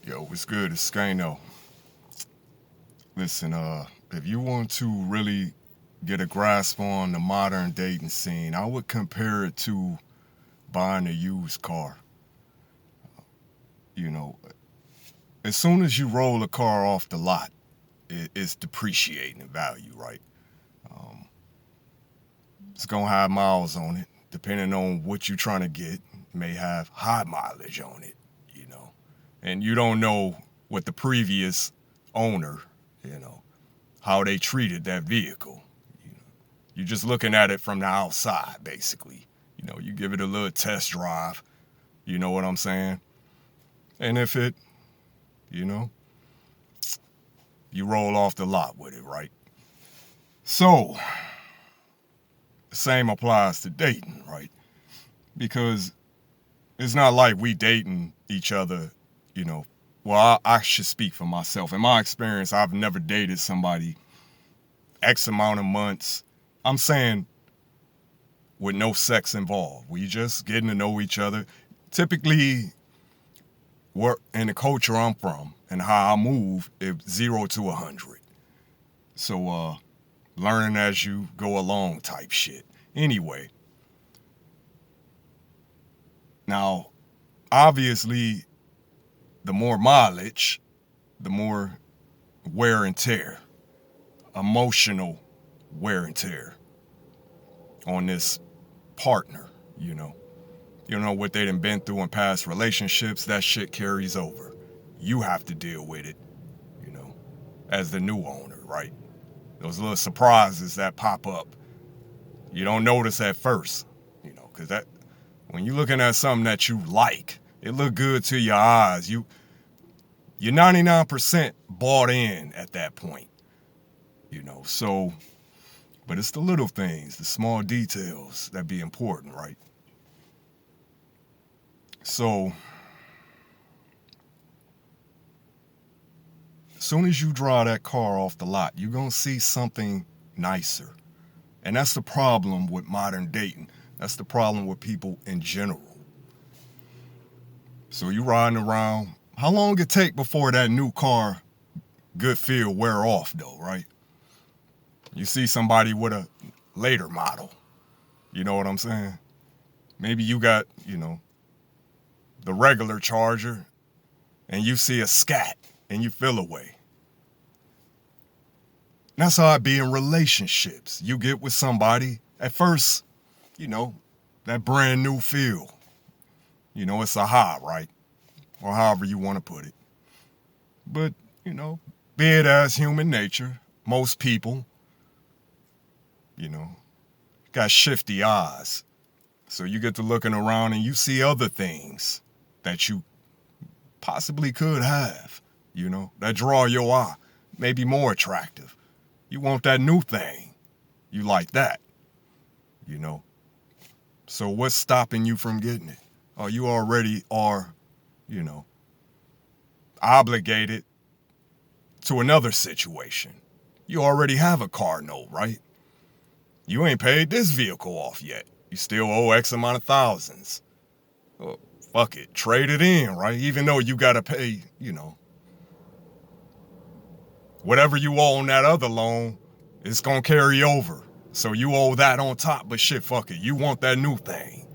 Yo, what's good? It's Skano. Listen, if you want to really get a grasp on the modern dating scene, I would compare it to buying a used car. You know, as soon as you roll a car off the lot, it's depreciating in value, right? Um, it's gonna have miles on it, depending on what you're trying to get. It may have high mileage on it, you know, and you don't know what the previous owner, you know, how they treated that vehicle. You know, you're just looking at it from the outside, basically. You know, you give it a little test drive. You know what I'm saying? And if it, you know, you roll off the lot with it, right? So, the same applies to dating, right? Because it's not like we dating each other, you know. Well, I should speak for myself. In my experience, I've never dated somebody X amount of months. I'm saying with no sex involved. We just getting to know each other. Typically, we're in the culture I'm from and how I move, it's 0 to 100. So, learning as you go along type shit. Anyway, now, obviously, the more mileage, the more wear and tear, emotional wear and tear on this partner, you know. You know what they done been through in past relationships, that shit carries over. You have to deal with it, you know, as the new owner, right? Those little surprises that pop up, you don't notice at first, you know, because that when you're looking at something that you like, it look good to your eyes. You're 99% bought in at that point, you know. So, but it's the little things, the small details that be important, right? So, as soon as you draw that car off the lot, you're going to see something nicer. And that's the problem with modern dating. That's the problem with people in general. So you riding around. How long it take before that new car good feel wear off though, right? You see somebody with a later model. You know what I'm saying? Maybe you got, you know, the regular Charger and you see a scat and you feel away. That's how it be in relationships. You get with somebody, at first, you know, that brand new feel. You know, it's a high, right? Or however you want to put it. But, you know, be it as human nature, most people, you know, got shifty eyes. So you get to looking around and you see other things that you possibly could have, you know, that draw your eye, maybe more attractive. You want that new thing. You like that, you know. So what's stopping you from getting it? Oh, you already are, you know, obligated to another situation. You already have a car note, right? You ain't paid this vehicle off yet. You still owe X amount of thousands. Well, fuck it, trade it in, right? Even though you gotta pay, you know, whatever you owe on that other loan, it's gonna carry over. So you owe that on top, but shit, fuck it. You want that new thing.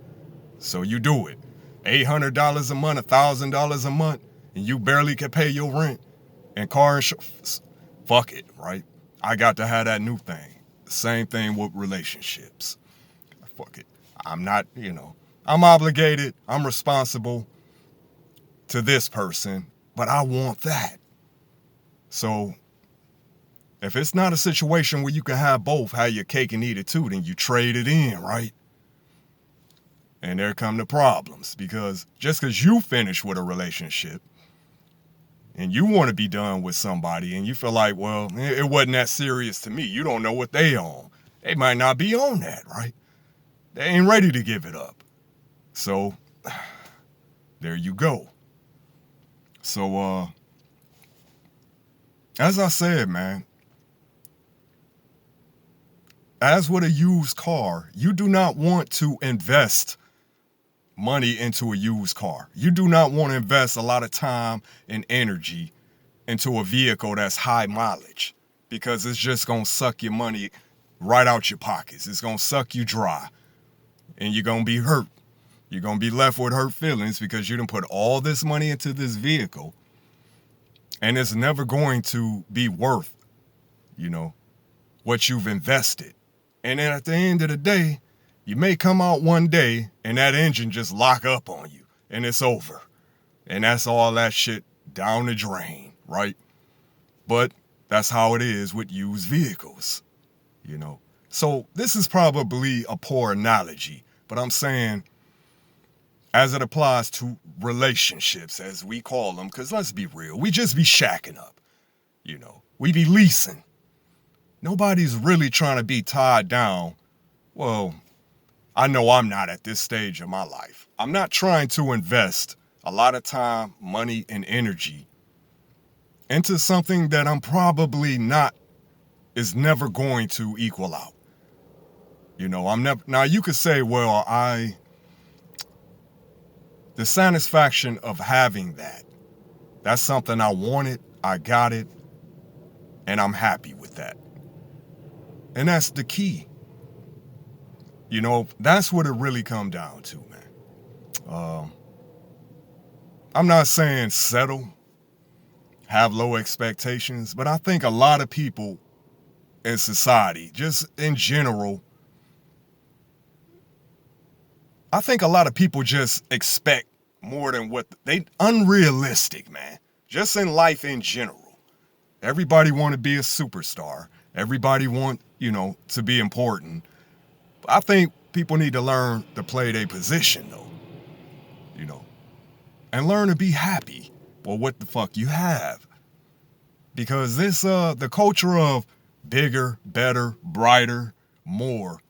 So you do it. $800 a month, $1,000 a month, and you barely can pay your rent and car insurance. Fuck it, right? I got to have that new thing. Same thing with relationships. Fuck it. I'm not, you know, I'm obligated, I'm responsible to this person, but I want that. So if it's not a situation where you can have both, have your cake and eat it too, then you trade it in, right? And there come the problems, because just because you finish with a relationship and you want to be done with somebody and you feel like, well, it wasn't that serious to me. You don't know what they on. They might not be on that, right? They ain't ready to give it up. So there you go. So as I said, man, as with a used car, you do not want to invest money into a used car. You do not want to invest a lot of time and energy into a vehicle that's high mileage, because it's just going to suck your money right out your pockets. It's going to suck you dry, and you're going to be hurt. You're going to be left with hurt feelings because you done put all this money into this vehicle, and it's never going to be worth, what you've invested. And then at the end of the day, you may come out one day and that engine just lock up on you and it's over. And that's all that shit down the drain, right? But that's how it is with used vehicles, So this is probably a poor analogy, but I'm saying as it applies to relationships, as we call them, because let's be real, we just be shacking up, we be leasing. Nobody's really trying to be tied down. Well, I know I'm not at this stage of my life. I'm not trying to invest a lot of time, money, and energy into something that I'm probably is never going to equal out. I'm never, now you could say, well, the satisfaction of having that's something I wanted, I got it, and I'm happy with that. And that's the key. That's what it really come down to, man. I'm not saying settle, have low expectations, but I think a lot of people in society, just in general, I think a lot of people just expect more than what unrealistic, man. Just in life in general. Everybody want to be a superstar. Everybody want, to be important. But I think people need to learn to play their position, though. And learn to be happy with what the fuck you have. Because the culture of bigger, better, brighter, more,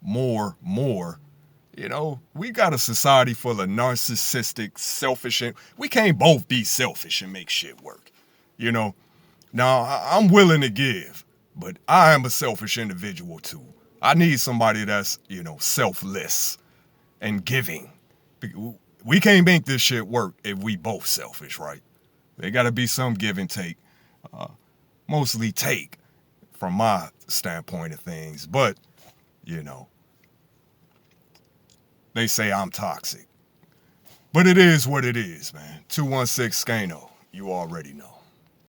we got a society full of narcissistic, selfish, and we can't both be selfish and make shit work. Now I'm willing to give, but I am a selfish individual too. I need somebody that's, selfless and giving. We can't make this shit work if we both selfish, right? There got to be some give and take. Mostly take from my standpoint of things. But, they say I'm toxic. But it is what it is, man. 216 Skano. You already know.